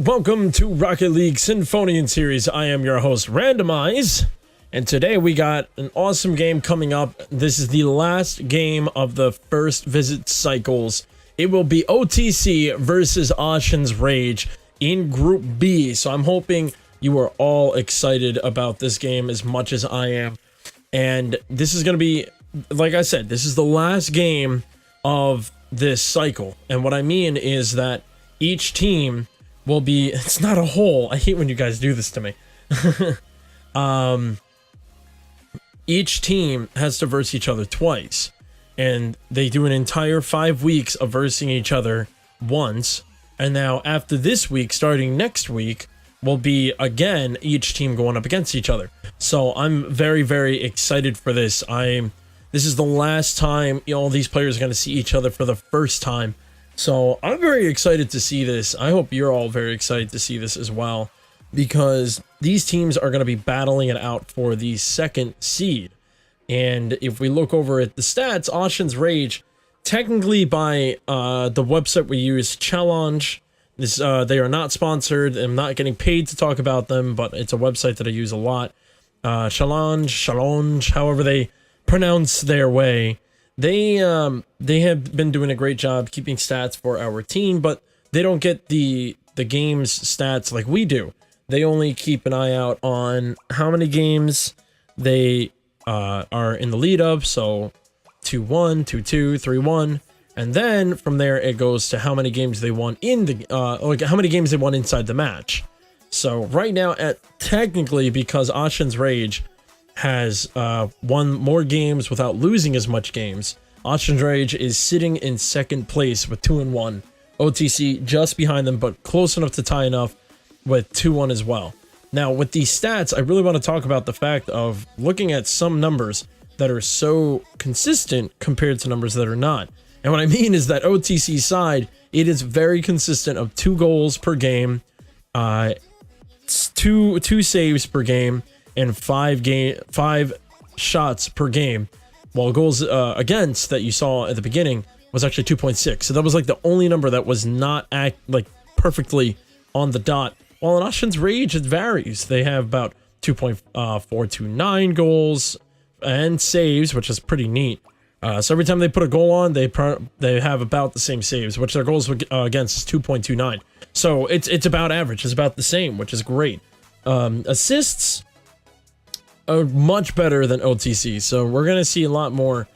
and welcome to Rocket League Sinfonian series. I am your host, Randomize, and today we got an awesome game coming up. This is the last game of the first visit cycles. It will be OTC versus Ossian's Rage in Group B, so I'm hoping you are all excited about this game as much as I am. And this is going to be, like I said, this is the last game of this cycle. And what I mean is that each team will be, it's not a hole. I hate when you guys do this to me. Each team has to verse each other twice. And they do an entire 5 weeks of versing each other once. And now after this week, starting next week, will be again each team going up against each other. So I'm very, very excited for this. This is the last time all these players are going to see each other for the first time. So I'm very excited to see this. I hope you're all very excited to see this as well, because these teams are going to be battling it out for the second seed. And if we look over at the stats, Ossian's Rage, technically by the website we use, Challenge, this they are not sponsored. I'm not getting paid to talk about them, but it's a website that I use a lot. Challenge, however they pronounce their way. They have been doing a great job keeping stats for our team, but they don't get the game's stats like we do. They only keep an eye out on how many games they are in the lead up, so 2-1, 2-2, 3-1, and then from there it goes to how many games they won in the how many games they won inside the match. So right now, technically, because Ossian's Rage has won more games without losing as much games, Ossian's Rage is sitting in second place with 2-1. OTC just behind them, but close enough to tie enough with 2-1 as well. Now, with these stats, I really want to talk about the fact of looking at some numbers that are so consistent compared to numbers that are not. And what I mean is that OTC side, it is very consistent of 2 goals per game, two saves per game, and 5 shots per game, while goals against that you saw at the beginning was actually 2.6. So that was like the only number that was not perfectly on the dot. While in Ossian's Rage, it varies. They have about 2.429 goals and saves, which is pretty neat. So every time they put a goal on, they have about the same saves, which their goals against is 2.29. So it's about average. It's about the same, which is great. Assists are much better than OTC, so we're gonna see a lot more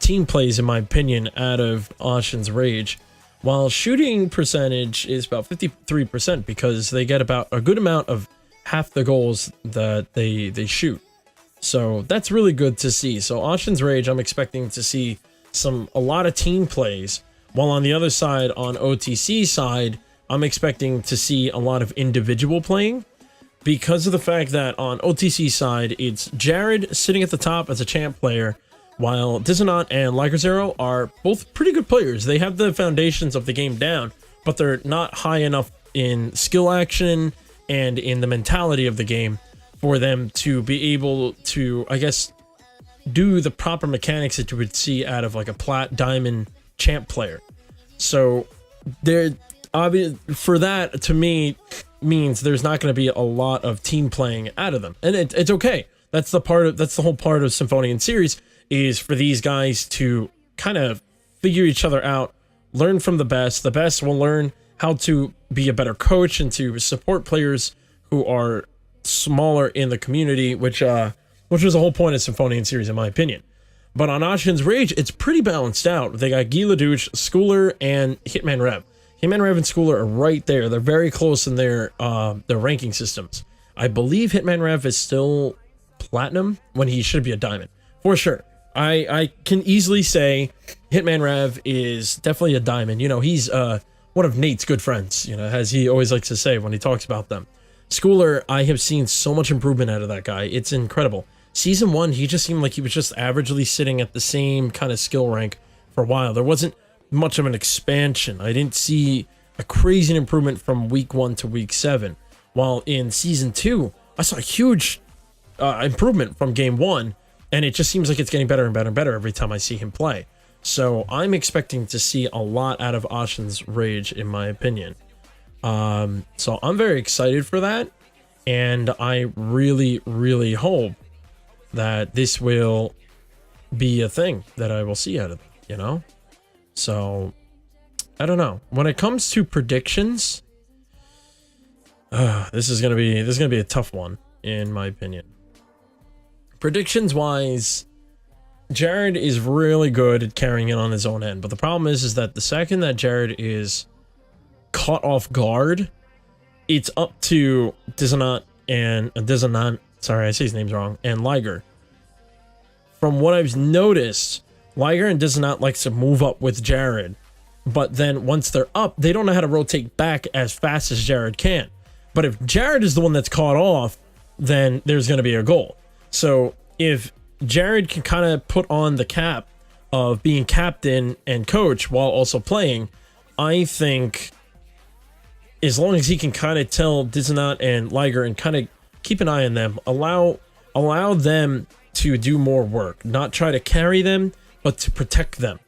team plays, in my opinion, out of Ossian's Rage. While shooting percentage is about 53%, because they get about a good amount of half the goals that they shoot. So that's really good to see. So Ossian's Rage, I'm expecting to see a lot of team plays, while on the other side, on OTC side, I'm expecting to see a lot of individual playing, because of the fact that on OTC side, it's Jared sitting at the top as a champ player, while Dissonant and Liker Zero are both pretty good players. They have the foundations of the game down, but they're not high enough in skill action and in the mentality of the game for them to be able to, I guess, do the proper mechanics that you would see out of like a Plat Diamond champ player. So they're for that, to me, means there's not going to be a lot of team playing out of them, and it's okay. That's the whole part of Sinfonian series, is for these guys to kind of figure each other out, learn from the best. The best will learn how to be a better coach and to support players who are smaller in the community, which was the whole point of Sinfonian series, in my opinion. But on Ossian's Rage, it's pretty balanced out. They got Guy Ledouche, Schooler, and Hitman Rev. Hitman Rev and Schooler are right there. They're very close in their ranking systems. I believe Hitman Rev is still Platinum when he should be a Diamond. For sure. I can easily say Hitman Rev is definitely a Diamond. You know, he's one of Nate's good friends, you know, as he always likes to say when he talks about them. Schooler, I have seen so much improvement out of that guy. It's incredible. Season 1, he just seemed like he was just averagely sitting at the same kind of skill rank for a while. There wasn't much of an expansion. I didn't see a crazy improvement from week 1 to week 7. While in season 2, I saw a huge improvement from game 1, and it just seems like it's getting better and better and better every time I see him play. So I'm expecting to see a lot out of Ossian's Rage, in my opinion. So I'm very excited for that, and I really, really hope that this will be a thing that I will see out of them, you know? So I don't know. When it comes to predictions, this is gonna be a tough one, in my opinion. Predictions wise, Jared is really good at carrying it on his own end, but the problem is that the second that Jared is caught off guard, it's up to Dizanot, sorry, I say his name's wrong, and Liger. From what I've noticed, Liger and Dizanot likes to move up with Jared, but then once they're up, they don't know how to rotate back as fast as Jared can. But if Jared is the one that's caught off, then there's going to be a goal. So if Jared can kind of put on the cap of being captain and coach while also playing, I think as long as he can kind of tell Dizanot and Liger and kind of keep an eye on them, allow them to do more work, not try to carry them, but to protect them.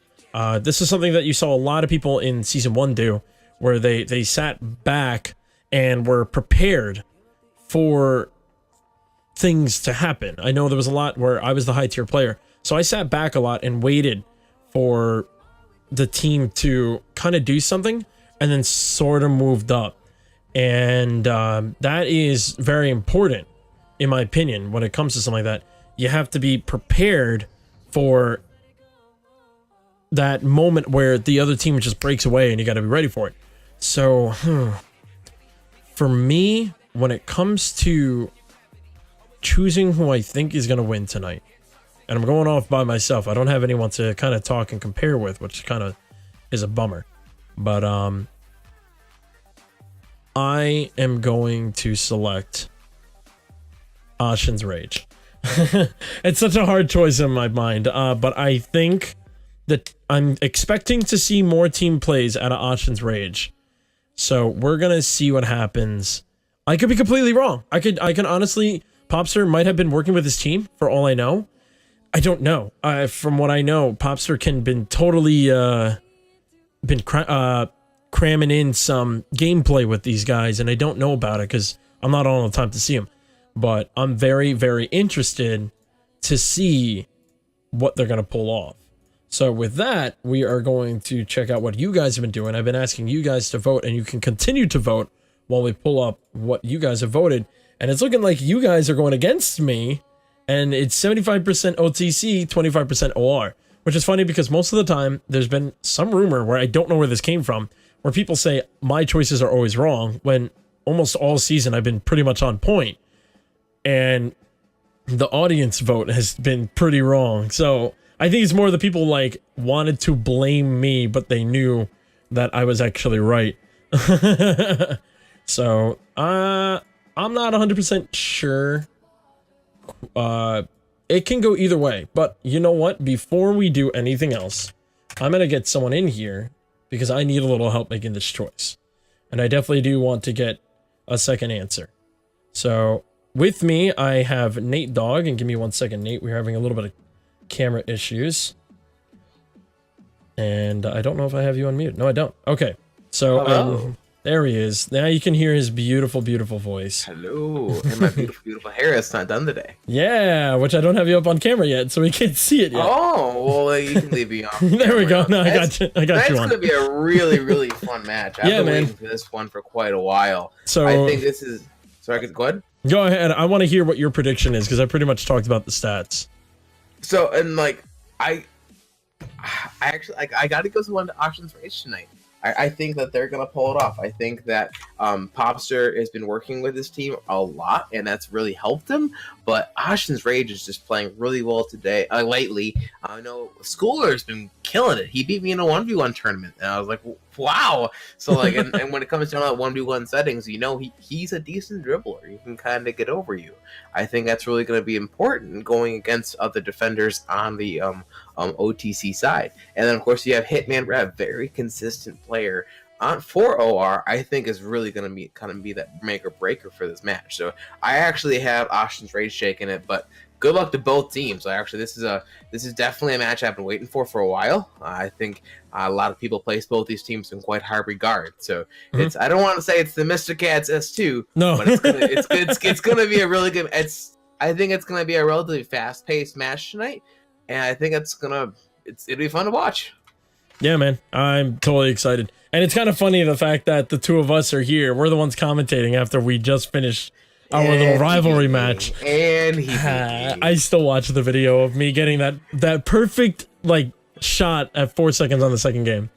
This is something that you saw a lot of people in season 1 do, where they sat back and were prepared for things to happen. I know there was a lot where I was the high tier player, so I sat back a lot and waited for the team to kind of do something, and then sort of moved up. And that is very important, in my opinion, when it comes to something like that. You have to be prepared for that moment where the other team just breaks away, and you got to be ready for it. So, for me, when it comes to choosing who I think is going to win tonight, and I'm going off by myself, I don't have anyone to kind of talk and compare with, which kind of is a bummer. But I am going to select Ossian's Rage. It's such a hard choice in my mind, but I think that I'm expecting to see more team plays out of Ossian's Rage. So we're gonna see what happens. I could be completely wrong. I can honestly, Popster might have been working with his team for all I know. I don't know. From what I know, Popster can been totally cramming in some gameplay with these guys, and I don't know about it because I'm not on all the time to see them. But I'm very, very interested to see what they're gonna pull off. So with that, we are going to check out what you guys have been doing. I've been asking you guys to vote, and you can continue to vote while we pull up what you guys have voted. And it's looking like you guys are going against me, and it's 75% OTC, 25% OR, which is funny because most of the time there's been some rumor where I don't know where this came from, where people say my choices are always wrong, when almost all season I've been pretty much on point, and the audience vote has been pretty wrong. So I think it's more the people like wanted to blame me, but they knew that I was actually right. So I'm not 100% sure. It can go either way, but you know what? Before we do anything else, I'm gonna get someone in here because I need a little help making this choice, and I definitely do want to get a second answer. So with me, I have Nate Dog, and give me 1 second, Nate. We're having a little bit of camera issues, and I don't know if I have you on mute. No, I don't. Okay, so there he is. Now you can hear his beautiful, beautiful voice. Hello, and my beautiful, beautiful hair is not done today. Yeah, which I don't have you up on camera yet, so we can't see it yet. Oh, well, you can leave me on. There we go. No, I got you. I got you on. That's gonna be a really, really fun match. I've been waiting for this one for quite a while. So I think this is. Sorry, go ahead. Go ahead. I want to hear what your prediction is because I pretty much talked about the stats. So, and like, I actually, I got to go to one of Ossian's Rage tonight. I think that they're going to pull it off. I think that Popster has been working with his team a lot, and that's really helped him. But Ossian's Rage is just playing really well today, lately. I know Schooler's been killing it. He beat me in a 1v1 tournament, and I was like, wow. So, like, and when it comes down to 1v1 settings, you know, he's a decent dribbler. He can kind of get over you. I think that's really going to be important going against other defenders on the OTC side. And then, of course, you have Hitman Rev, very consistent player for OR. I think is really going to be that make or breaker for this match. So I actually have Ossian's Rage shaking it, but good luck to both teams. Actually, this is definitely a match I've been waiting for a while. I think a lot of people place both these teams in quite high regard. So it's I don't want to say it's the Mr. Cats S2, No. but it's gonna be a really good. I think it's gonna be a relatively fast paced match tonight, and I think it'll be fun to watch. Yeah, man, I'm totally excited. And it's kind of funny the fact that the two of us are here. We're the ones commentating after we just finished our little rivalry match. And I still watch the video of me getting that perfect like shot at 4 seconds on the second game.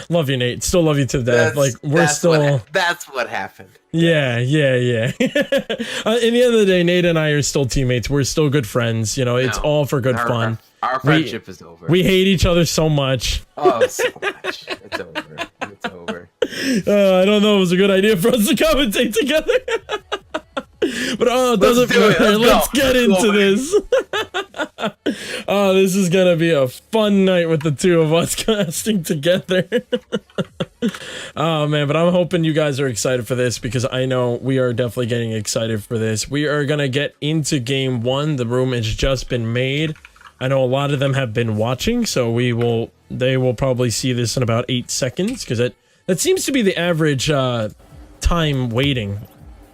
Love you, Nate. Still love you to death. That's what happened. Yeah. In the end of the day, Nate and I are still teammates. We're still good friends. It's all for good fun. Our friendship is over. We hate each other so much. Oh, so much. It's over. It's over. I don't know. It was a good idea for us to commentate together. But it doesn't matter. Let's get into this. This is gonna be a fun night with the two of us casting together. Oh man, but I'm hoping you guys are excited for this because I know we are definitely getting excited for this. We are gonna get into game 1. The room has just been made. I know a lot of them have been watching, so they will probably see this in about 8 seconds because that seems to be the average time waiting.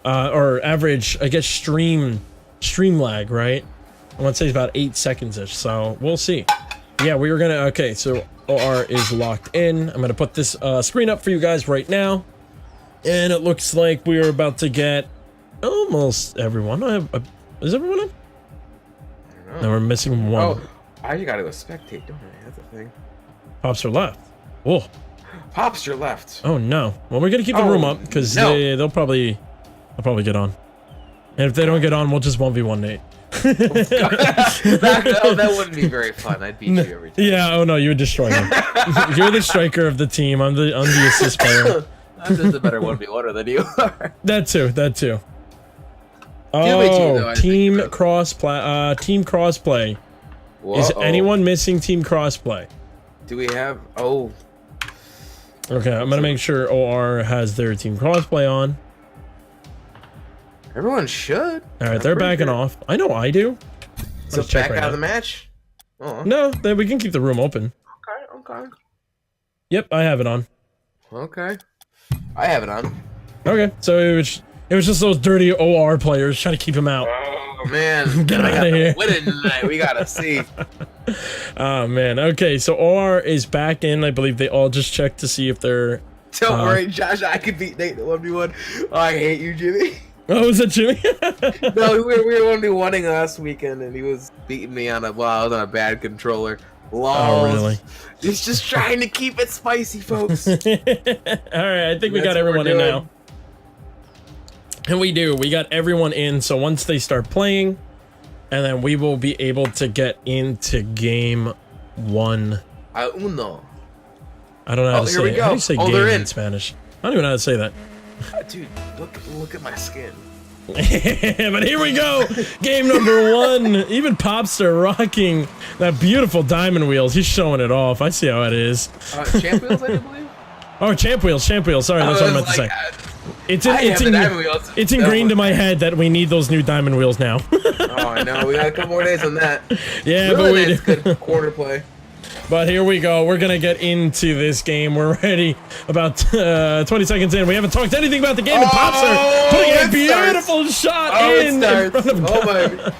Or average, I guess, stream lag, right? I want to say it's about 8 seconds-ish, so we'll see. Yeah, we were gonna, okay, so OR is locked in. I'm gonna put this screen up for you guys right now. And it looks like we are about to get almost everyone. Is everyone in? I don't know. No, we're missing one. Oh, I gotta go spectate, don't I? That's a thing. Pops are left. Whoa. Pops are left. Oh, no. Well, we're gonna keep the room up, because they'll probably get on. And if they don't get on, we'll just 1v1 Nate. that wouldn't be very fun. I'd beat you every time. Yeah, oh no, you would destroy me. You're the striker of the team. I'm the assist player. I'm just a better 1v1er than you are. That too. Oh, team crossplay. Is anyone missing team crossplay? Do we have? Oh. Okay, I'm gonna make sure OR has their team crossplay on. Everyone should. All right, they're backing off. I know I do. So back out of the match? No, then we can keep the room open. Okay. Yep, I have it on. Okay. I have it on. Okay, so it was just those dirty OR players trying to keep him out. Oh man, get out of here. Winning tonight, we gotta see. Oh man. Okay, so OR is back in. I believe they all just checked to see if they're. Don't worry, Josh. I could beat Nate in the 1v1. Oh, I hate you, Jimmy. Oh, was that Jimmy? No, we were 1v1ing last weekend, and he was beating me on I was on a bad controller. Oh, really? He's just trying to keep it spicy, folks. All right, I think we got everyone in now. And we do. We got everyone in, so once they start playing, and then we will be able to get into game 1. Uno. I don't know how to say it. How do you say game in Spanish? I don't even know how to say that. Dude, look at my skin. But here we go. Game number 1. Even Popster rocking that beautiful diamond wheels. He's showing it off. I see how it is. Champ wheels, I believe? Oh, champ wheels. Sorry, that's what I meant to say. It's ingrained in my head that we need those new diamond wheels now. Oh, I know. We got a couple more days on that. Yeah, really but we good quarter play. But here we go. We're going to get into this game. We're ready. About 20 seconds in. We haven't talked anything about the game. And Popster putting a beautiful shot in front of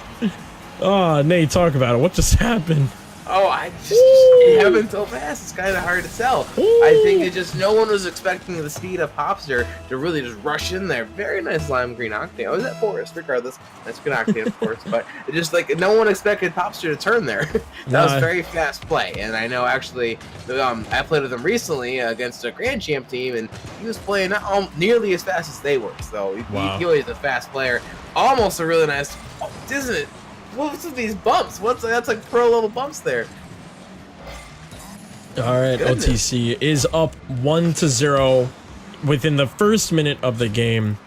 Oh, Nate, talk about it. What just happened? Oh, it happened so fast. It's kind of hard to tell. I think it just no one was expecting the speed of Popster to really just rush in there. Very nice lime green octane. I was at Forest, regardless. That's good octane, of course. But it just like no one expected Popster to turn there. That was very fast play. And I know actually, I played with him recently against a Grand Champ team, and he was playing not nearly as fast as they were. So he was a fast player. Almost a really nice. Oh, isn't it? What's with these bumps? That's like pro level bumps there. All right, goodness. OTC is up 1-0 within the first minute of the game,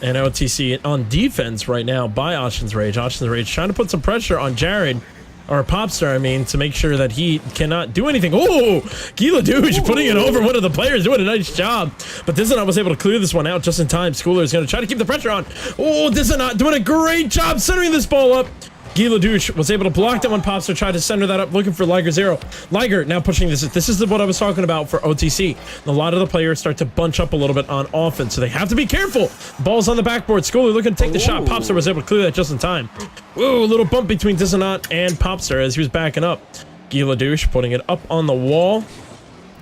and OTC on defense right now by Ossian's Rage. Ossian's Rage trying to put some pressure on Jared, or Popstar, I mean, to make sure that he cannot do anything. Oh, Gila Douche putting it over one of the players, doing a nice job. But Dizanot was able to clear this one out just in time. Schooler is going to try to keep the pressure on. Oh, Dizanot doing a great job centering this ball up. Guy Ledouche was able to block that one. Popster tried to center that up, looking for Liger 0. Liger now pushing this. This is what I was talking about for OTC. A lot of the players start to bunch up a little bit on offense, so they have to be careful. Ball's on the backboard. Schooler looking to take the shot. Popster was able to clear that just in time. Whoa, a little bump between Dissonant and Popster as he was backing up. Guy Ledouche putting it up on the wall.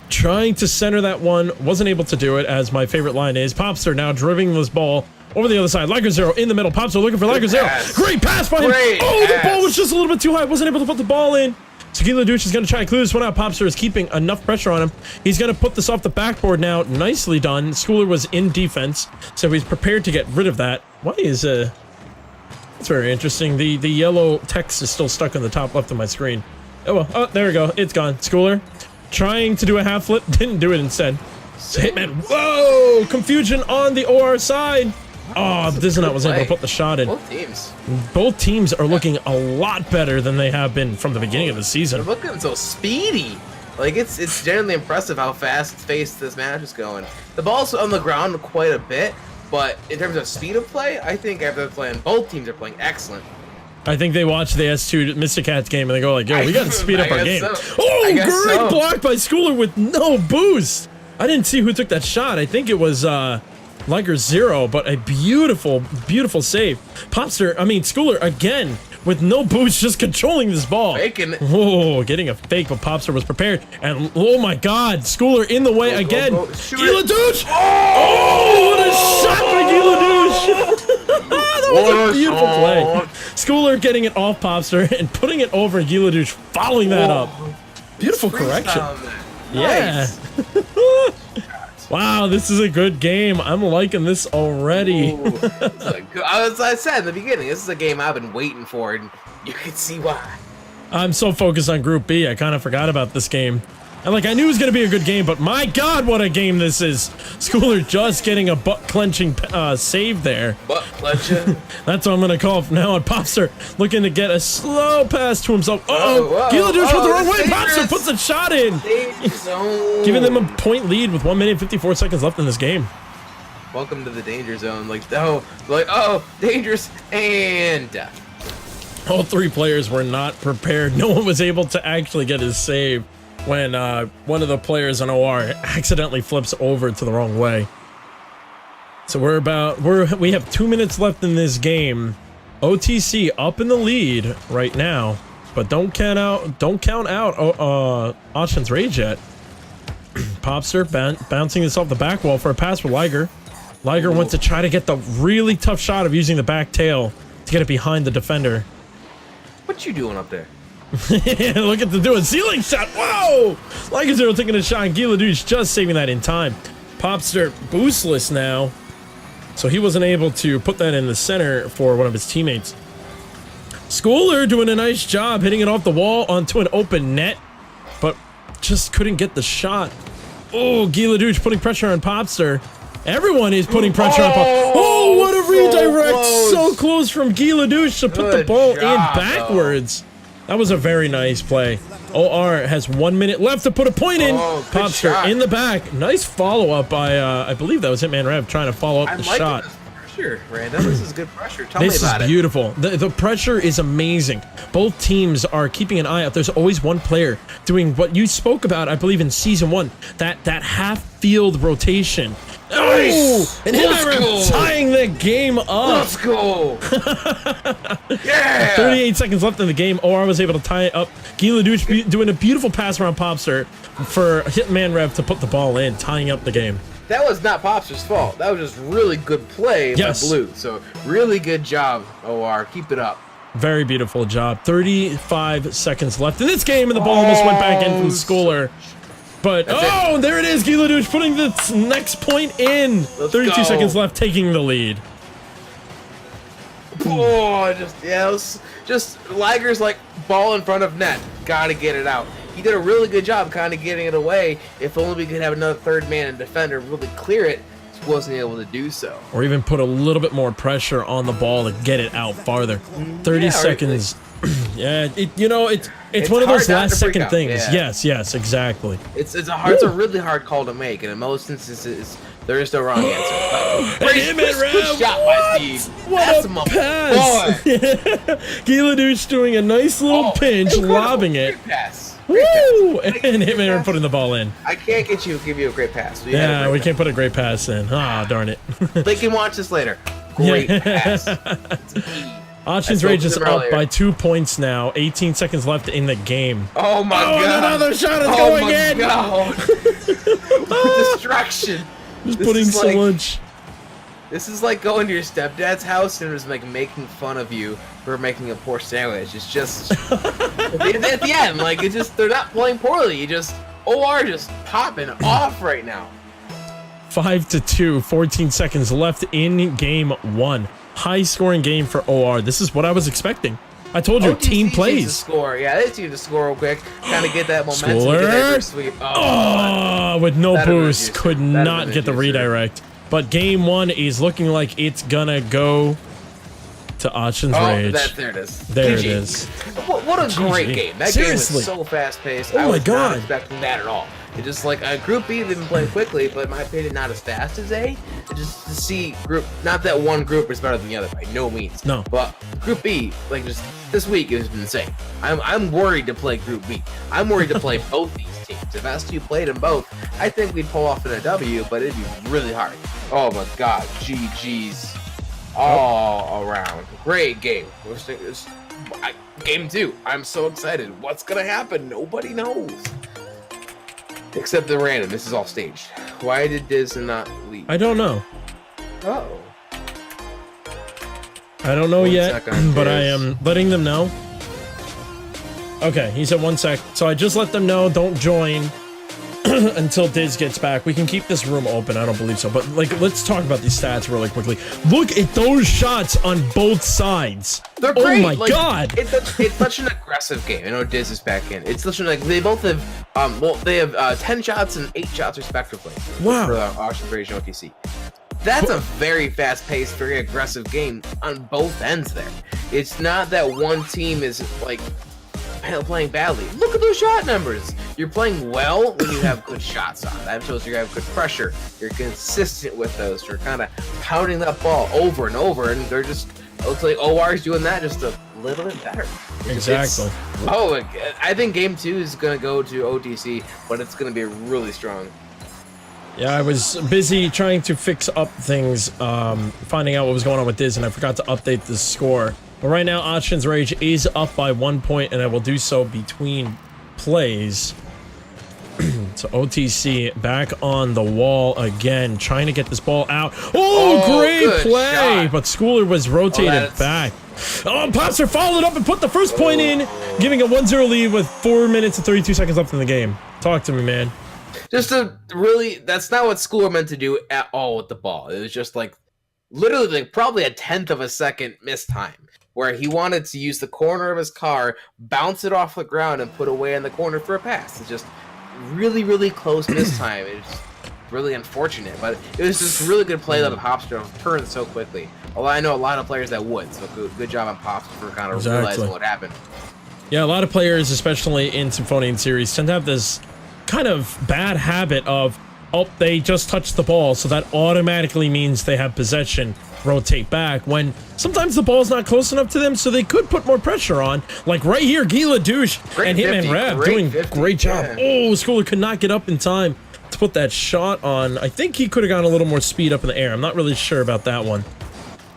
Trying to center that one. Wasn't able to do it, as my favorite line is. Popster now driving this ball over the other side. Liger 0 in the middle. Popster looking for Liger 0. Great pass by him. The ball was just a little bit too high. Wasn't able to put the ball in. So Guy Ledouche is going to try and clear this one out. Popster is keeping enough pressure on him. He's going to put this off the backboard now. Nicely done. Schooler was in defense, so he's prepared to get rid of that. Why is That's very interesting. The yellow text is still stuck on the top left of my screen. Oh, well. Oh, there we go. It's gone. Schooler trying to do a half flip. Didn't do it instead. Hitman. Whoa! Confusion on the OR side. Oh, Dissonant was able to put the shot in. Both teams are looking a lot better than they have been from the beginning of the season. They're looking so speedy. Like, it's generally impressive how fast-paced this match is going. The ball's on the ground quite a bit, but in terms of speed of play, I think after playing, both teams are playing excellent. I think they watch the S2 Mr. Cats game and they go like, yo, we gotta speed up our game. Oh, great block by Schooler with no boost. I didn't see who took that shot. I think it was Liger 0, but a beautiful, beautiful save. Schooler again with no boost, just controlling this ball. Faking it. Oh, getting a fake, but Popster was prepared. And oh my God, Schooler in the way again. Guy Ledouche! Oh, what a shot by Guy Ledouche! That was a beautiful play. Schooler getting it off Popster and putting it over Guy Ledouche, following that up. Beautiful correction. Yeah. Wow, this is a good game. I'm liking this already. As I said in the beginning, this is a game I've been waiting for, and you can see why. I'm so focused on Group B, I kind of forgot about this game. And I knew it was going to be a good game, but my God, what a game this is. Schooler just getting a butt-clenching save there. Butt-clenching? That's what I'm going to call it from now on. Popster looking to get a slow pass to himself. Guy Ledouche went the wrong way. Popster puts a shot in. Giving them a point lead with 1 minute and 54 seconds left in this game. Welcome to the danger zone. Dangerous and death. All three players were not prepared. No one was able to actually get his save when one of the players on OR accidentally flips over to the wrong way. So we have 2 minutes left in this game. OTC up in the lead right now, but don't count out Ossian's rage yet. Popster bouncing this off the back wall for a pass for Liger. Liger went to try to get the really tough shot of using the back tail to get it behind the defender. What you doing up there? Look at the doing ceiling shot. Whoa! Liger 0 taking a shot, and Guy Ledouche just saving that in time. Popster boostless now, so he wasn't able to put that in the center for one of his teammates. Schooler doing a nice job hitting it off the wall onto an open net, but just couldn't get the shot. Oh, Guy Ledouche putting pressure on Popster. Everyone is putting pressure on Popster. Oh, what a redirect! So close from Guy Ledouche to put the ball in backwards. That was a very nice play. OR has 1 minute left to put a point in. Popster in the back. Nice follow-up by, I believe that was Hitman Rev trying to follow up the shot. This pressure, Random. This is good pressure. Tell me about it. This is beautiful. The pressure is amazing. Both teams are keeping an eye out. There's always one player doing what you spoke about, I believe, in Season 1. That half-field rotation. Nice! And Hitman tying the game up. Let's go! Yeah! 38 seconds left in the game. OR was able to tie it up. Guy Ledouche doing a beautiful pass around Popster for Hitman Rev to put the ball in, tying up the game. That was not Popster's fault. That was just really good play by Blue. So really good job, OR. Keep it up. Very beautiful job. 35 seconds left in this game, and the ball almost went back in from Schooler. But, there it is, Guy Ledouche putting the next point in. 32 seconds left, taking the lead. Oh, just Liger's like ball in front of net. Gotta get it out. He did a really good job kind of getting it away. If only we could have another third man and defender really clear it, just wasn't able to do so. Or even put a little bit more pressure on the ball to get it out farther. 30 seconds. Yeah, it's one of those last second things. Yeah. Yes, exactly. It's a really hard call to make, and in most instances, There is no wrong answer. Good shot by Steve. That's a pass! Gila Douche doing a nice little pinch, lobbing it. Great pass. Woo! And Hitman putting the ball in. I can't give you a great pass. Yeah, we can't put a great pass in. Ah, darn it. They can watch this later. Great pass. Ossian's Rage is up by 2 points now. 18 seconds left in the game. Oh my god. And another shot is going in. Oh my god. Destruction. Just putting so much. This is like going to your stepdad's house and just like making fun of you for making a poor sandwich. It's just at the end, like it's just they're not playing poorly. You just OR just popping off right now. 5-2, 14 seconds left in game 1. High scoring game for OR. This is what I was expecting. I told you, OTC team plays. Score, yeah, they need to score real quick, kind of get that momentum. Schooler. Sweep. With no boost, could not get the redirect. But game 1 is looking like it's gonna go to Ossian's Rage. There it is. There it is. What a great game. That Seriously. game was so fast paced. Oh my god. I was not expecting that at all. It's just like Group B, they've been playing quickly, but in my opinion, not as fast as A. Just to see not that one group is better than the other by no means. No. But Group B, like just this week, it was insane. I'm worried to play Group B. I'm worried to play both these teams. If STU played them both, I think we'd pull off in a W, but it'd be really hard. Oh my god, GG's all around. Great game. Game 2. I'm so excited. What's gonna happen? Nobody knows. Except the random. This is all staged. Why did Diz not leave? I don't know. Uh-oh. I don't know yet, but I am letting them know. Okay, he said 1 sec. So I just let them know, don't join until Diz gets back. We can keep this room open. I don't believe so. But, like, let's talk about these stats really quickly. Look at those shots on both sides. They're great. Oh, my God. It's such an aggressive game. I know Diz is back in. It's such like they both have, they have 10 shots and 8 shots respectively. Wow. For the Ossian Rage and OTC. That's a very fast-paced, very aggressive game on both ends there. It's not that one team is, like, playing badly. Look at those shot numbers. You're playing well when you have good shots on. That shows you have good pressure. You're consistent with those. You're kind of pounding that ball over and over, and they're just, it looks like OR's doing that just a little bit better. Exactly. I think game 2 is going to go to OTC, but it's going to be really strong. Yeah, I was busy trying to fix up things, finding out what was going on with Diz, and I forgot to update the score. But right now, Ossian's Rage is up by 1 point, and I will do so between plays. So OTC back on the wall again, trying to get this ball out. Oh, great play! Shot. But Schooler was rotated back. Oh, Popster followed up and put the first point in, giving a 1-0 lead with 4 minutes and 32 seconds left in the game. Talk to me, man. Just that's not what Schooler meant to do at all with the ball. It was just like, literally like probably a 1/10 of a second missed time, where he wanted to use the corner of his car, bounce it off the ground, and put away in the corner for a pass. It's just really, really close miss time. It's really unfortunate, but it was just really good play that Popster turned so quickly. Although I know a lot of players that would, so good job on Popster for kind of realizing what happened. Yeah, a lot of players, especially in Sinfonian series, tend to have this kind of bad habit of, they just touched the ball, so that automatically means they have possession, rotate back, when sometimes the ball's not close enough to them, so they could put more pressure on. Like right here, Gila Douche and Hitman Rev doing a great job. Yeah. Oh, Schooler could not get up in time to put that shot on. I think he could have gotten a little more speed up in the air. I'm not really sure about that one.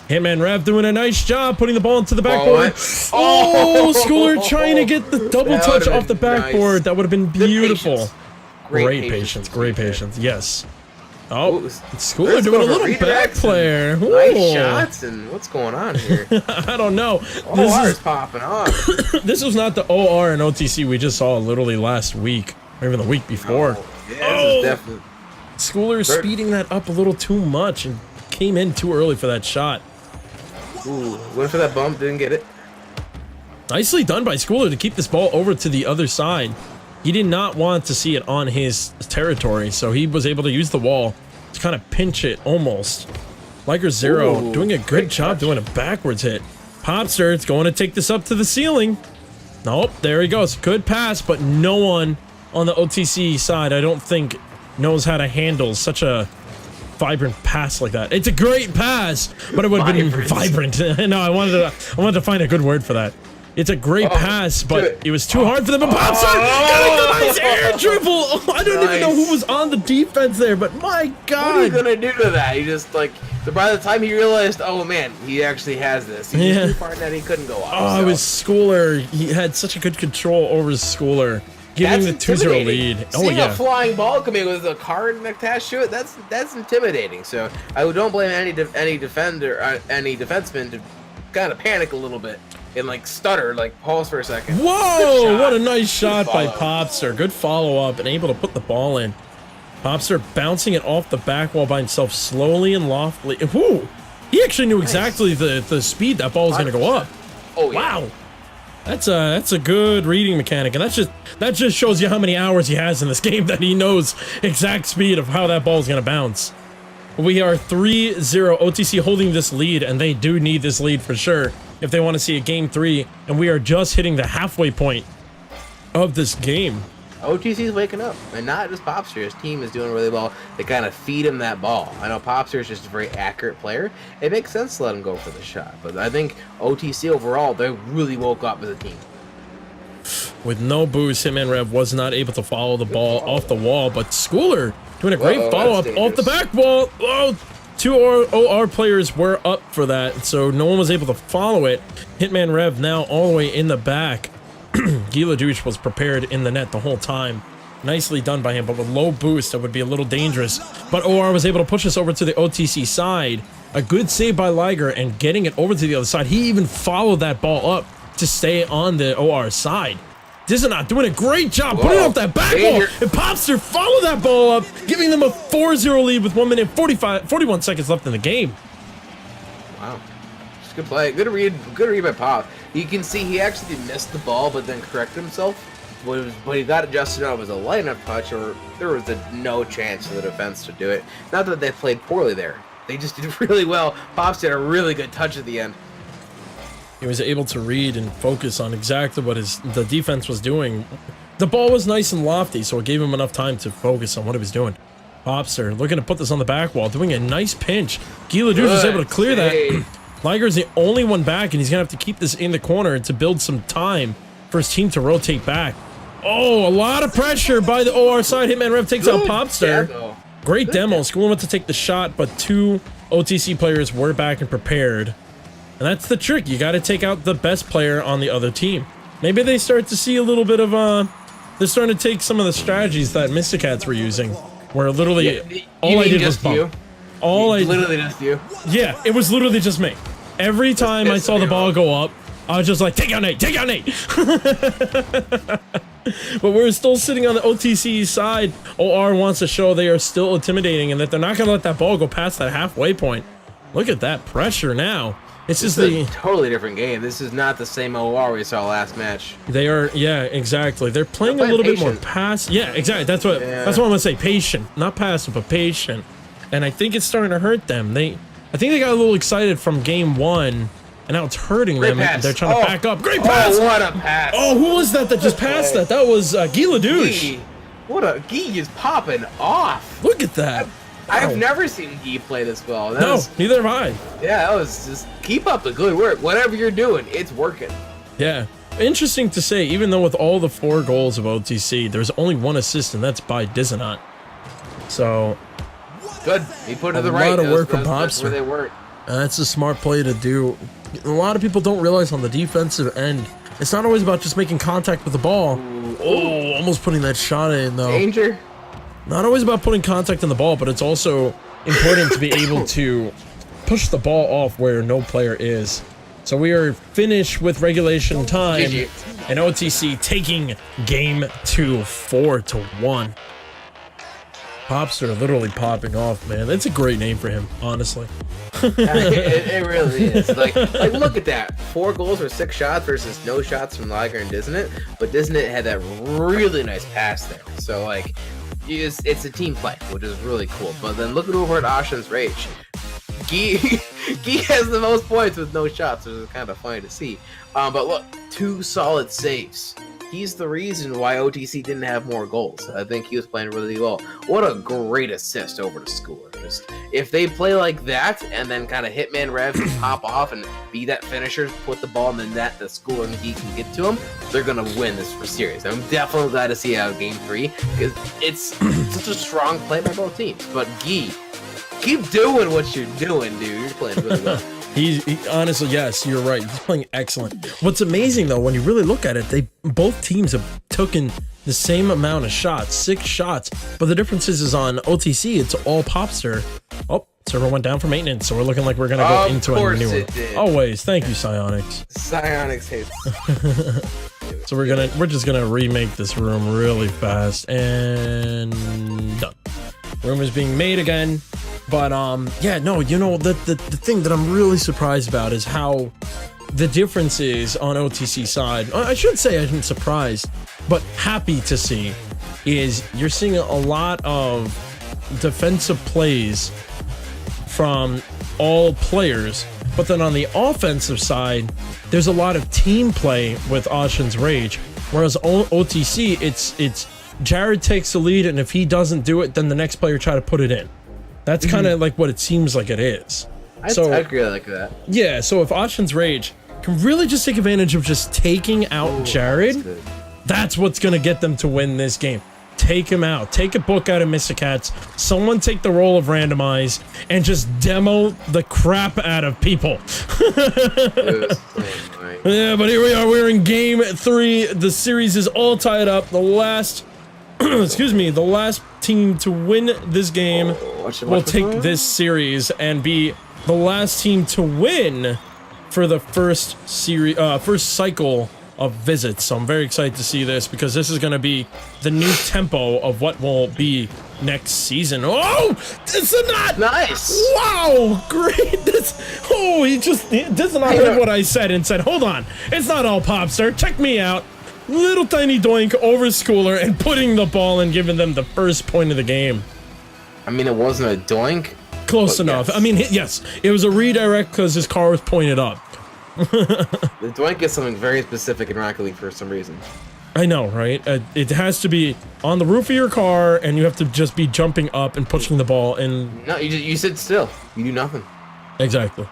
Hitman Rev doing a nice job putting the ball into the backboard. Oh, Schooler trying to get the double touch off the backboard. Nice. That would have been beautiful. Great patience, great patience. Yes. Oh, Schooler doing a little back player. Nice shots, and what's going on here? I don't know. OR is popping off. This was not the OR and OTC we just saw literally last week, or even the week before. Yeah, this is definitely. Schooler speeding that up a little too much and came in too early for that shot. Ooh, went for that bump, didn't get it. Nicely done by Schooler to keep this ball over to the other side. He did not want to see it on his territory, so he was able to use the wall to kind of pinch it almost. Liker Zero doing a good job doing a backwards hit. Popster, it's going to take this up to the ceiling. Nope, there he goes. Good pass, but no one on the OTC side, I don't think, knows how to handle such a vibrant pass like that. It's a great pass, but it would have been vibrant. No, I wanted to find a good word for that. It's a great pass, but it was too hard for them. But Popster got a nice air dribble. I don't even know who was on the defense there, but my God. What are you gonna do to that? He just like, by the time he realized, oh man, he actually has this. He was too far that he couldn't go off. Oh, it was Schooler. He had such a good control over Schooler, giving the 2-0 lead. Seeing a flying ball coming with a card attached to it, that's intimidating. So I don't blame any defender, any defenseman to kind of panic a little bit and like stutter, like pause for a second. Whoa! What a nice shot by Popster. Good follow up and able to put the ball in. Popster bouncing it off the back wall by himself, slowly and loftily. Whoo! He actually knew exactly the speed that ball was going to go up. Oh yeah. Wow! That's a good reading mechanic, and that just shows you how many hours he has in this game, that he knows exact speed of how that ball is going to bounce. We are 3-0, OTC holding this lead, and they do need this lead for sure if they want to see a game 3, and we are just hitting the halfway point of this game. OTC is waking up, and not just Popster. His team is doing really well. They kind of feed him that ball. I know Popster is just a very accurate player. It makes sense to let him go for the shot, but I think OTC overall, they really woke up as a team. With no boost, Hitman Rev was not able to follow the ball off the wall, but Schooler doing a great follow-up off the back wall. Oh, 2 OR players were up for that, so no one was able to follow it. Hitman Rev now all the way in the back. Gila Douche was prepared in the net the whole time. Nicely done by him, but with low boost, that would be a little dangerous. But OR was able to push us over to the OTC side. A good save by Liger and getting it over to the other side. He even followed that ball up to stay on the OR side. Disney doing a great job putting off that back wall. And Popster followed that ball up, giving them a 4-0 lead with 1 minute 41 seconds left in the game. Wow. Just good play. Good read by Pop. You can see he actually missed the ball, but then corrected himself. But he got adjusted on. It was a light enough touch, or there was no chance for the defense to do it. Not that they played poorly there. They just did really well. Pops did a really good touch at the end. He was able to read and focus on exactly what the defense was doing. The ball was nice and lofty, so it gave him enough time to focus on what he was doing. Popster looking to put this on the back wall, doing a nice pinch. Gila Douche was able to clear that. Liger's the only one back, and he's going to have to keep this in the corner to build some time for his team to rotate back. Oh, a lot of pressure by the OR side. Hitman Rev takes out Popster. Great demo. School went to take the shot, but 2 OTC players were back and prepared. And that's the trick. You got to take out the best player on the other team. Maybe they start to see a little bit of they're starting to take some of the strategies that Mysticats were using, where literally all I did was bump. Literally just you. Yeah, it was literally just me. Every time I saw the ball go up, I was just like, take out Nate, take out Nate. But we're still sitting on the OTC side. OR wants to show they are still intimidating and that they're not going to let that ball go past that halfway point. Look at that pressure now. This is a totally different game. This is not the same OR we saw last match. They are, yeah, exactly. They're playing a little bit more passive. Yeah, exactly. That's what I'm gonna say. Patient, not passive, but patient. And I think it's starting to hurt them. I think they got a little excited from game 1, and now it's hurting them. Pass. They're trying to back up. Great pass! Oh, what a pass! Oh, who was that just passed that? That was Gila Douche. Gee is popping off. Look at that. I've never seen Gee play this well. Neither have I. Yeah, that was just keep up the good work. Whatever you're doing, it's working. Yeah. Interesting to say, even though with all the 4 goals of OTC, there's only 1 assist, and that's by Disney. So good. He put it to the right. A lot of work from Popster. That's where they work. That's a smart play to do. A lot of people don't realize on the defensive end, it's not always about just making contact with the ball. Oh, almost putting that shot in though. Danger. Not always about putting contact in the ball, but it's also important to be able to push the ball off where no player is. So we are finished with regulation time, and OTC taking game 2, 4-1. Popster literally popping off, man. That's a great name for him, honestly. it really is. Like look at that. 4 goals or 6 shots versus no shots from Liger and Disney. But Disney had that really nice pass there. So like, it's a team play, which is really cool. But then looking over at Ossian's Rage, Guy has the most points with no shots, which is kind of funny to see. But look, 2 solid saves he's the reason why OTC didn't have more goals. I think he was playing really well. What a great assist over to Schooler. Just, if they play like that and then kind of Hitman Rev can pop off and be that finisher, put the ball in the net that Schooler and Gee can get to him, they're going to win this for series. I'm definitely glad to see it out of Game 3 because it's such a strong play by both teams. But Gee, keep doing what you're doing, dude. You're playing really well. He honestly, yes, you're right. He's playing excellent. What's amazing though, when you really look at it, both teams have taken the same amount of shots, 6 shots, but the difference is on OTC, it's all Popster. Oh, server went down for maintenance, so we're looking like we're gonna go into a new one. Always, thank you, Psionics. Psionics hates. So we're just gonna remake this room really fast and done. Room is being made again. But yeah, no, you know, the thing that I'm really surprised about is how the difference is on OTC side. I should say I'm surprised, but happy to see is you're seeing a lot of defensive plays from all players. But then on the offensive side, there's a lot of team play with Ossian's Rage. Whereas OTC, it's Jared takes the lead, and if he doesn't do it, then the next player try to put it in. That's kind of like what it seems like it is. I agree like that. Yeah, so if Ossian's Rage can really just take advantage of just taking out Jared, that's what's going to get them to win this game. Take him out. Take a book out of Mr. Cats. Someone take the role of Randomize and just demo the crap out of people. Yeah, but here we are. We're in Game 3. The series is all tied up. The last... excuse me, the last team to win this game will take this series and be the last team to win for the first cycle of visits. So I'm very excited to see this because this is going to be the new tempo of what will be next season. Oh, it's a knot! Nice! Wow, great! He does not hear what I said and said, hold on, it's not all Popster, check me out. Little tiny doink over Schooler and putting the ball and giving them the first point of the game. I mean, it wasn't a doink. Close enough. Yes. I mean, yes, it was a redirect because his car was pointed up. The doink is something very specific in Rocket League for some reason. I know, right? It has to be on the roof of your car, and you have to just be jumping up and pushing the ball. And no, you sit still. You do nothing. Exactly.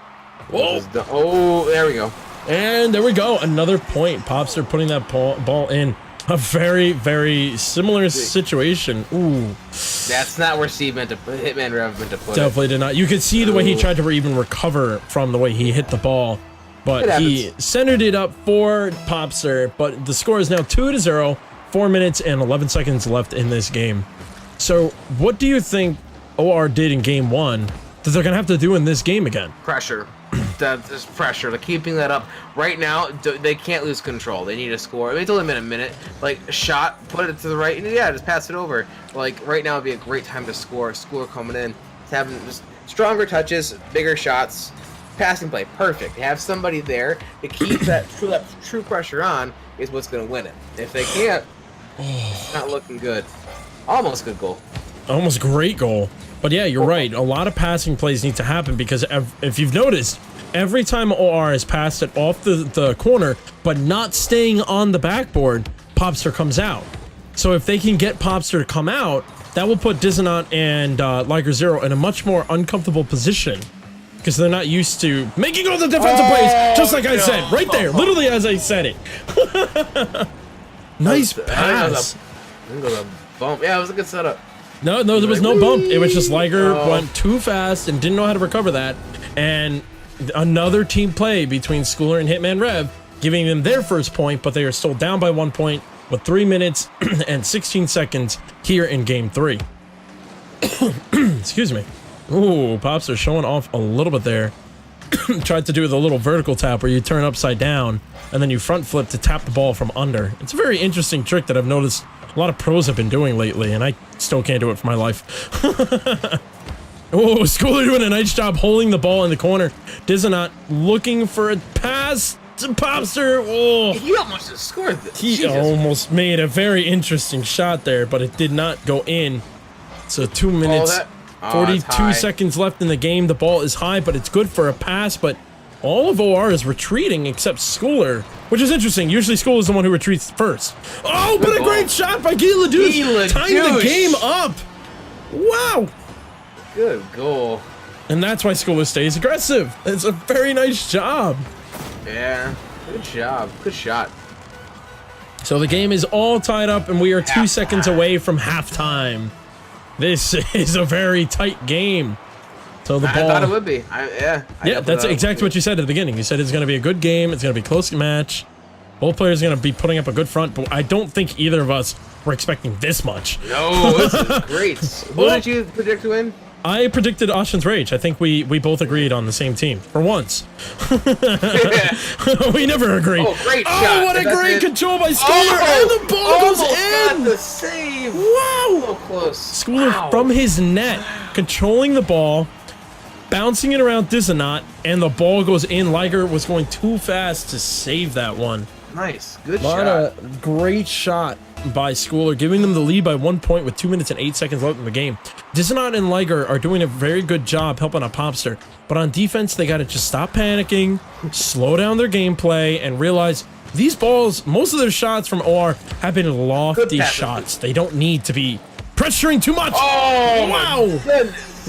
Whoa! Oh, there we go. And there we go. Another point. Popster putting that ball in. A very, very similar situation. Ooh. That's not where Steve meant to put Hitman Rev meant to put Definitely did not. You could see the way he tried to even recover from the way he hit the ball. But he centered it up for Popster. But the score is now 2-0. 4 minutes and 11 seconds left in this game. So what do you think OR did in game 1 that they're going to have to do in this game again? Pressure. There's pressure. They're keeping that up. Right now, they can't lose control. They need to score. I mean, it's only been a minute. Like, a shot, put it to the right, and yeah, just pass it over. Like, right now would be a great time to score. Schooler coming in, having just stronger touches, bigger shots, passing play. Perfect. They have somebody there to keep that true pressure on is what's going to win it. If they can't, it's not looking good. Almost good goal. Almost great goal. But yeah, you're right. A lot of passing plays need to happen because if you've noticed, every time OR has passed it off the corner, but not staying on the backboard, Popster comes out. So if they can get Popster to come out, that will put Dissonant and Liger Zero in a much more uncomfortable position because they're not used to making all the defensive plays, just like I said, right there, literally as I said it. Nice pass. Bump. Yeah, it was a good setup. No, there was no bump. It was just Liger went too fast and didn't know how to recover that. And another team play between Schooler and Hitman Rev, giving them their first point, but they are still down by 1 point with 3 minutes and 16 seconds here in game 3. Excuse me. Ooh, Pops are showing off a little bit there. Tried to do the little vertical tap where you turn upside down and then you front flip to tap the ball from under. It's a very interesting trick that I've noticed a lot of pros have been doing lately, and I still can't do it for my life. Oh, Schooler doing a nice job holding the ball in the corner. Dissonant looking for a pass to Popster. Oh, he almost scored this. He almost made a very interesting shot there, but it did not go in. So 2 minutes, 42 seconds left in the game. The ball is high, but it's good for a pass, but All of OR is retreating except Schooler, which is interesting. Usually Schooler is the one who retreats first. Oh, but a great shot by Guy Ledouche. Tying the game up. Wow. Good goal. And that's why Schooler stays aggressive. It's a very nice job. Yeah, good job. Good shot. So the game is all tied up, and we are 2 seconds away from halftime. This is a very tight game. So the ball. I thought it would be. Yeah, that's exactly what you said at the beginning. You said it's going to be a good game. It's going to be a close match. Both players are going to be putting up a good front, but I don't think either of us were expecting this much. No, this is great. Who did you predict to win? I predicted Ossian's Rage. I think we both agreed on the same team for once. We never agree. Oh, great shot. Oh, what a great control by Schooler, and the ball goes in. The save. Wow. So close. Schooler from his net, controlling the ball, bouncing it around Dizanot, and the ball goes in. Liger was going too fast to save that one. Nice. Good shot. Great shot by Schooler, giving them the lead by 1 point with 2 minutes and 8 seconds left in the game. Dizanot and Liger are doing a very good job helping out Popster, but on defense, they got to just stop panicking, slow down their gameplay, and realize these balls, most of their shots from OR have been lofty shots. They don't need to be pressuring too much. Oh, wow.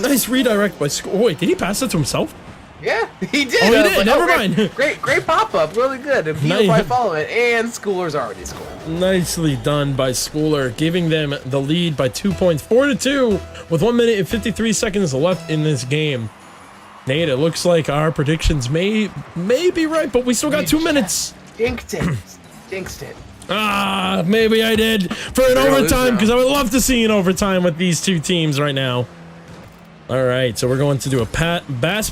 Nice redirect by Schooler. Oh, wait, did he pass it to himself? Yeah, he did. Oh, he did. Never mind. Great pop-up. Really good. And he by follow it, and Schooler's already scored. Nicely done by Schooler, giving them the lead by 2 points, 4-2, with 1 minute and 53 seconds left in this game. Nate, it looks like our predictions may be right, but we still got 2 minutes. Jinxed it. Jinxed it. Ah, maybe I did for an overtime, because I would love to see an overtime with these two teams right now. All right, so we're going to do a back pass,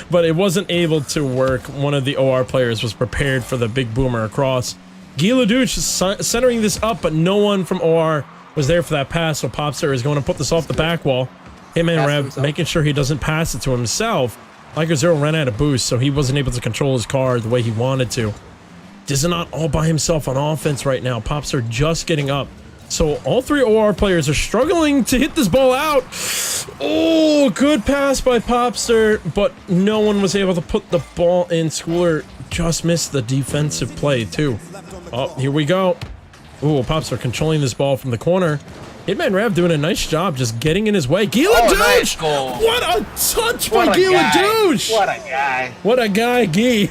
but it wasn't able to work. One of the OR players was prepared for the big boomer across. Guy Ledouche centering this up, but no one from OR was there for that pass, so Popster is going to put this off the back wall. Hitman Rev making sure he doesn't pass it to himself. Liger Zero ran out of boost, so he wasn't able to control his car the way he wanted to. Dizanot all by himself on offense right now. Popster just getting up. So all three OR players are struggling to hit this ball out. Oh, good pass by Popster, but no one was able to put the ball in. Schooler just missed the defensive play too. Oh, here we go. Oh, Popster controlling this ball from the corner. Hitman Rev doing a nice job just getting in his way. Guy Ledouche! Nice goal. What a touch by Guy Ledouche! What a guy. What a guy, Guy.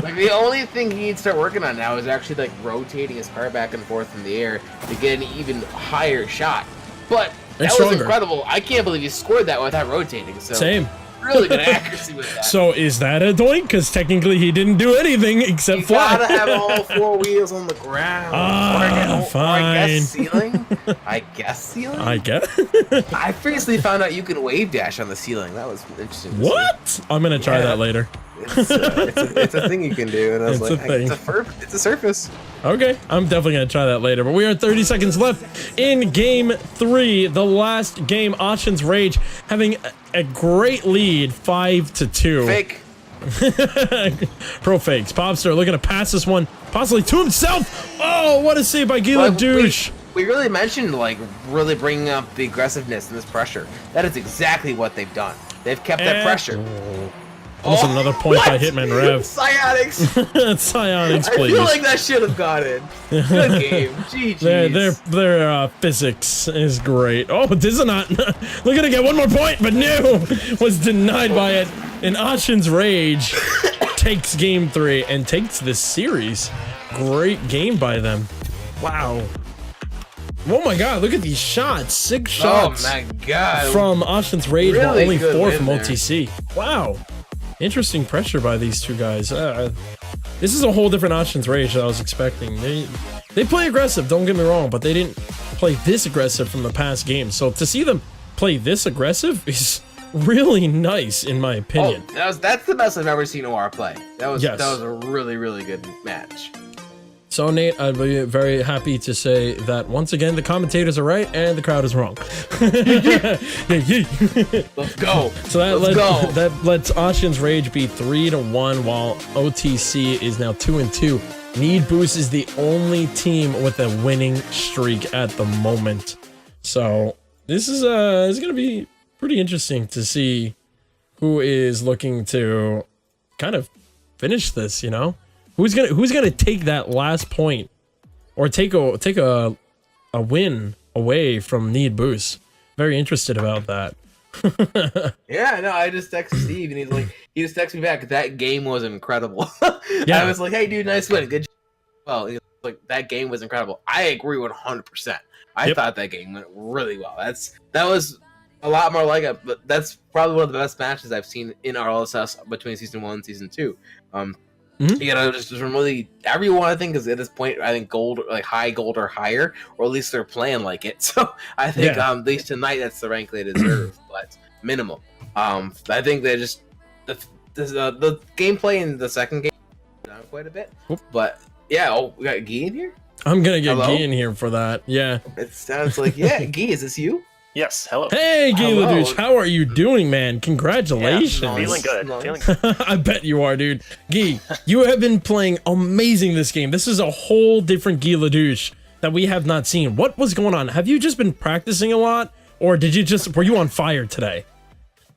Like, the only thing he needs to start working on now is actually, like, rotating his car back and forth in the air to get an even higher shot. But that was incredible. I can't believe he scored that without rotating. So same. Really good accuracy with that. So is that a doink? Because technically he didn't do anything except fly. You gotta have all four wheels on the ground. Fine. I guess ceiling. I guess ceiling. I guess. I previously found out you can wave dash on the ceiling. That was interesting. What? I'm gonna try that later. It's a thing you can do, and I was like, it's a surface. Okay, I'm definitely gonna try that later. But we are 30 seconds left in Game 3, the last game. Ossian's Rage having a great lead, 5-2. Fake. Pro fakes. Popster looking to pass this one, possibly to himself. Oh, what a save by Guy Ledouche. We really mentioned, like, really bringing up the aggressiveness and this pressure. That is exactly what they've done. They've kept that pressure. Almost another point by Hitman Rev. Psionics. Psionics, please. I feel like that should have got in. Good game. GG's. Their physics is great. Oh, Dizanot looking to get one more point, but no, was denied by it. And Ossian's Rage takes Game 3 and takes this series. Great game by them. Wow. Oh my god, look at these shots. 6 shots. Oh my god. From Ossian's Rage, while only 4 from there. OTC. Wow. Interesting pressure by these two guys. This is a whole different Ossian's Rage that I was expecting. They play aggressive, don't get me wrong, but they didn't play this aggressive from the past games. So to see them play this aggressive is really nice, in my opinion. Oh, that's the best I've ever seen OR play. That was Yes. a really, really good match. So, Nate, I'd be very happy to say that once again, the commentators are right and the crowd is wrong. Let's go. So that lets Ossian's Rage be 3-1, while OTC is now 2-2. Need Boost is the only team with a winning streak at the moment. So this is gonna be pretty interesting to see who is looking to kind of finish this, you know? Who's gonna take that last point or take a win away from Need Boost? Very interested about that. Yeah, no, I just texted Steve and he just texted me back. That game was incredible. Yeah. I was like, hey dude, nice win. Good job. Well, he was like, that game was incredible. I agree 100%. I thought that game went really well. That was a lot more like it, but that's probably one of the best matches I've seen in RLSS between season 1 and season 2. You know, just from really everyone, I think, is at this point, I think gold, like high gold or higher, or at least they're playing like it. So I think at least tonight that's the rank they deserve, but minimum. I think they just the gameplay in the second game down quite a bit, but yeah. Oh, we got Guy in here. I'm gonna get Guy in here for that. Yeah. It sounds like Guy. Is this you? Yes, hello. Hey, Guy Ledouche, how are you doing, man? Congratulations. Yeah, feeling good. I bet you are, dude. Guy, you have been playing amazing this game. This is a whole different Guy Ledouche that we have not seen. What was going on? Have you just been practicing a lot, or were you on fire today?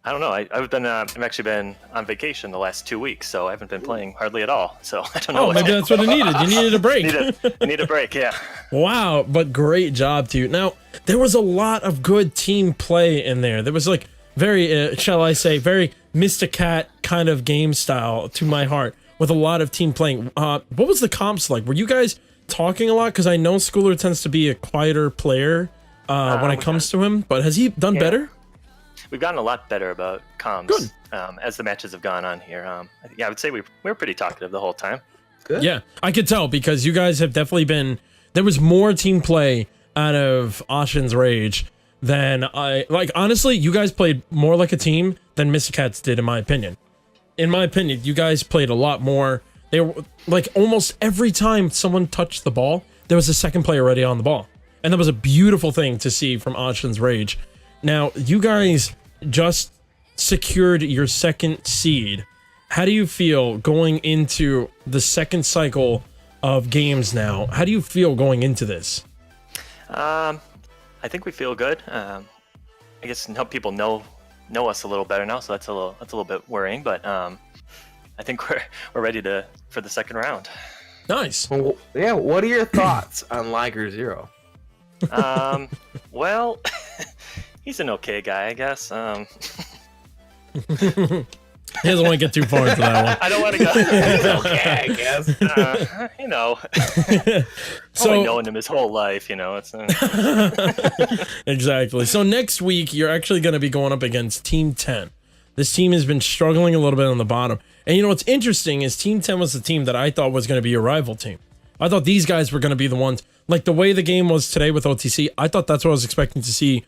I don't know. I've actually been on vacation the last 2 weeks, so I haven't been playing hardly at all. So I don't know. Oh, maybe that's what it needed. You needed a break. need a break, yeah. Wow, but great job to you. Now, there was a lot of good team play in there. There was like very, shall I say, very Mr. Cat kind of game style to my heart with a lot of team playing. What was the comps like? Were you guys talking a lot? Because I know Schooler tends to be a quieter player when it comes to him, but has he done better? We've gotten a lot better about comms as the matches have gone on here. I would say we were pretty talkative the whole time. Good. Yeah, I could tell because you guys have definitely been. There was more team play out of Ossian's Rage than honestly, you guys played more like a team than Mr. Cats did, in my opinion. In my opinion, you guys played a lot more. They were like almost every time someone touched the ball, there was a second player already on the ball, and that was a beautiful thing to see from Ossian's Rage. Now, you guys just secured your second seed. How do you feel going into the second cycle of games now? How do you feel going into this? I think we feel good. I guess now people know us a little better now, so that's a little bit worrying. But I think we're ready for the second round. Nice. Well, yeah. What are your thoughts on Liger Zero? Well. He's an okay guy, I guess. He doesn't want to get too far into that one. I don't want to go. He's okay, I guess. You know, so only knowing him his whole life, you know. It's exactly. So next week, you're actually going to be going up against Team 10. This team has been struggling a little bit on the bottom. And you know what's interesting is Team 10 was the team that I thought was going to be a rival team. I thought these guys were going to be the ones, like the way the game was today with OTC, I thought that's what I was expecting to see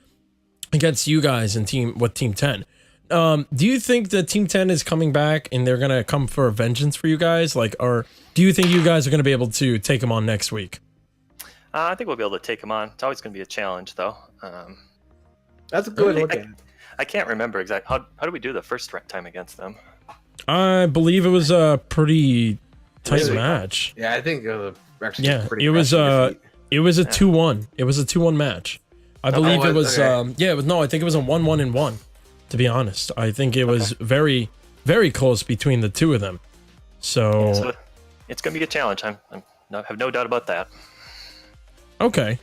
against you guys and Team 10. Do you think that Team 10 is coming back and they're gonna come for a vengeance for you guys? Like, or do you think you guys are gonna be able to take them on next week? I think we'll be able to take them on. It's always gonna be a challenge, though. That's a good look. I can't remember exactly how did we do the first time against them. I believe it was a pretty tight match. Yeah, I think it was actually it was a 2-1. It was a 2-1 match. I believe it was, I think it was a 1-1-1, to be honest. I think it was very, very close between the two of them. So it's going to be a challenge. I have no doubt about that. Okay.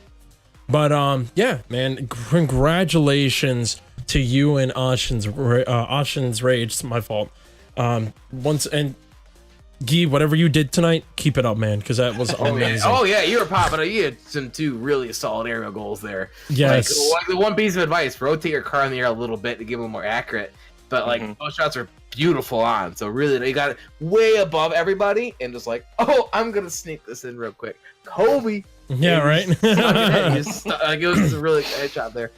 But, yeah, man, congratulations to you and Ossian's Rage. It's my fault. Guy, whatever you did tonight, keep it up, man, because that was amazing. Oh yeah, you were popping. You had some two really solid aerial goals there. Yes. Like the one piece of advice: rotate your car in the air a little bit to give them more accurate. But like those shots are beautiful on. So really, they got it way above everybody, and just like, oh, I'm gonna sneak this in real quick, Kobe. Yeah, right. It was a really good shot there.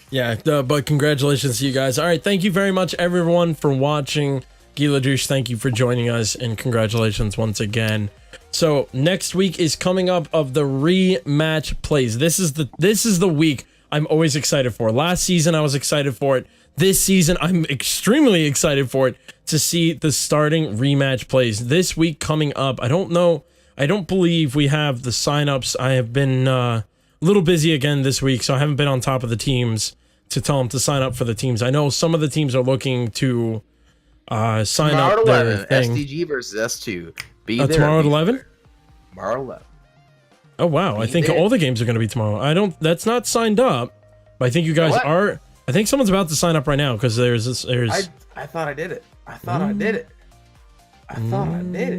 Yeah, but congratulations to you guys. All right, thank you very much, everyone, for watching. Guy Ledouche, thank you for joining us, and congratulations once again. So next week is coming up of the rematch plays. This is the week I'm always excited for. Last season I was excited for it. This season I'm extremely excited for it to see the starting rematch plays. This week coming up, I don't believe we have the signups. I have been a little busy again this week, so I haven't been on top of the teams to tell them to sign up for the teams. I know some of the teams are looking to sign Tomorrow up at their 11, thing. SDG versus S2. Be there. Tomorrow at be 11? there. Tomorrow 11. Oh wow, I think there. all the games are going to be tomorrow. That's not signed up, but I think you guys What? are. I think someone's about to sign up right now because there's I thought I did it. I thought I did it.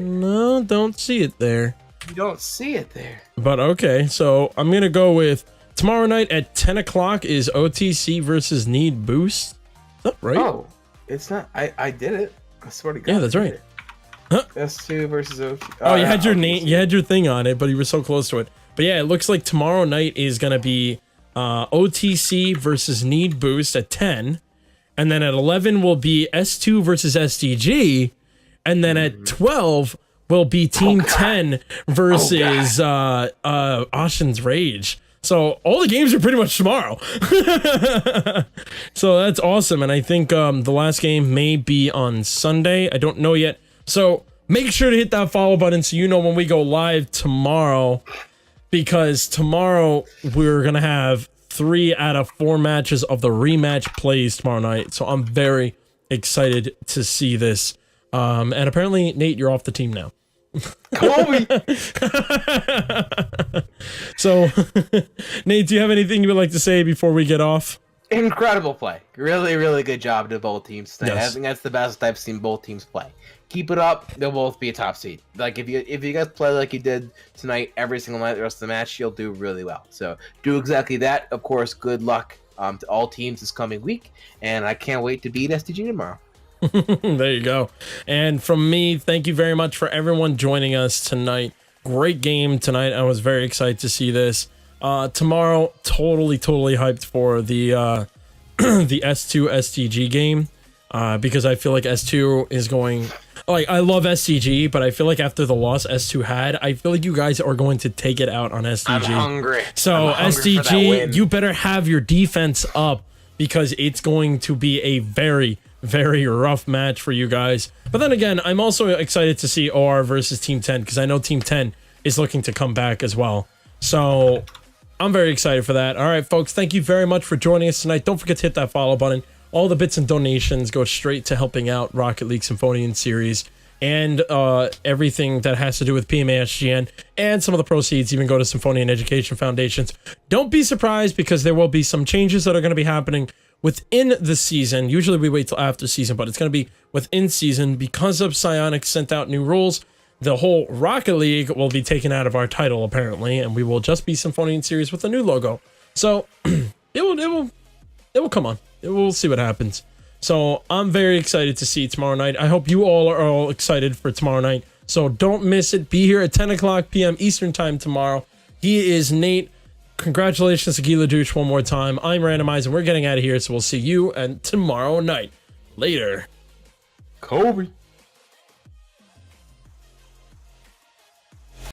No, don't see it there. You don't see it there. But okay, so I'm gonna go with tomorrow night at 10 o'clock is OTC versus Need Boost. Is that right? Oh, it's not. I did it. I swear to God. Yeah, that's I right. did it. Huh? S2 versus OT. Oh, you yeah, had your OTC. name, you had your thing on it, but you were so close to it. But yeah, it looks like tomorrow night is gonna be OTC versus Need Boost at 10, and then at 11 will be S2 versus SDG, and then at 12 will be Team 10 versus Ossian's Rage. So all the games are pretty much tomorrow. So that's awesome, and I think the last game may be on Sunday. I don't know yet. So make sure to hit that follow button so you know when we go live tomorrow, because tomorrow we're gonna have 3 out of 4 matches of the rematch plays tomorrow night. So I'm very excited to see this. And apparently, Nate, you're off the team now. Kobe. So, Nate, do you have anything you would like to say before we get off? Incredible play. Really, really good job to both teams tonight. Yes. I think that's the best I've seen both teams play. Keep it up. They'll both be a top seed. Like if you guys play like you did tonight, every single night, the rest of the match, you'll do really well. So do exactly that. Of course, good luck to all teams this coming week, and I can't wait to beat SDG tomorrow. There you go. And from me, thank you very much for everyone joining us tonight. Great game tonight. I was very excited to see this. Tomorrow, totally hyped for the the S2 SDG game, because I feel like S2 is going. Like, I love SDG, but I feel like after the loss S2 had, I feel like you guys are going to take it out on SDG. I'm hungry. So I'm hungry for that SDG, win. you better have your defense up, because it's going to be a very rough match for you guys. But then again, I'm also excited to see OR versus Team 10, because I know Team 10 is looking to come back as well. So I'm very excited for that. All right, folks, thank you very much for joining us tonight. Don't forget to hit that follow button. All the bits and donations go straight to helping out Rocket League Sinfonian series, and everything that has to do with PMASGN, and some of the proceeds even go to Sinfonian Education Foundations. Don't be surprised, because there will be some changes that are going to be happening within the season. Usually we wait till after season, but it's going to be within season because of Psyonix sent out new rules. The whole Rocket League will be taken out of our title apparently, and we will just be Sinfonian series with a new logo. So it will come on. We'll see what happens. So I'm very excited to see tomorrow night. I hope you all are all excited for tomorrow night. So don't miss it. Be here at 10 o'clock p.m. Eastern time tomorrow. He is Nate. Congratulations to Gila Douche one more time. I'm Randomize, and we're getting out of here. So we'll see you and tomorrow night. Later. Kobe.